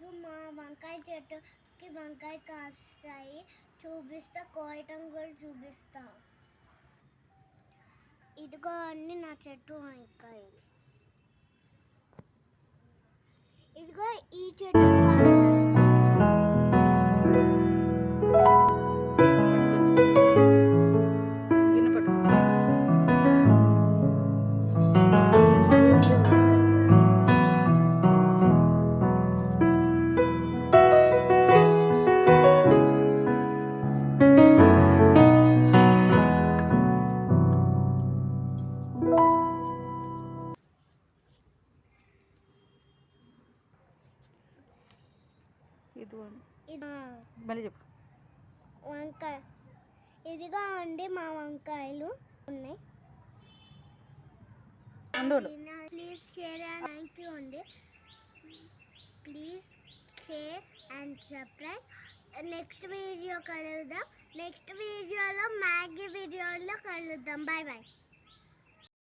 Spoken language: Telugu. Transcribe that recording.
ఈరోజు మా వంకాయ చెట్టుకి వంకాయ కాస్తాయి చూపిస్తా, కోయటం కూడా చూపిస్తా. ఇదిగో అండి నా చెట్టు వంకాయ. ఇదిగో ఈ చెట్టు మళ్ళీ చెప్పు. వంకాయ ఇదిగా అండి మా వంకాయలు ఉన్నాయి. Please share and thank you అండి. Please share and subscribe. Next video కలుద్దాం. నెక్స్ట్ వీడియోలో మ్యాగీ వీడియోలో కలుద్దాం. Bye bye.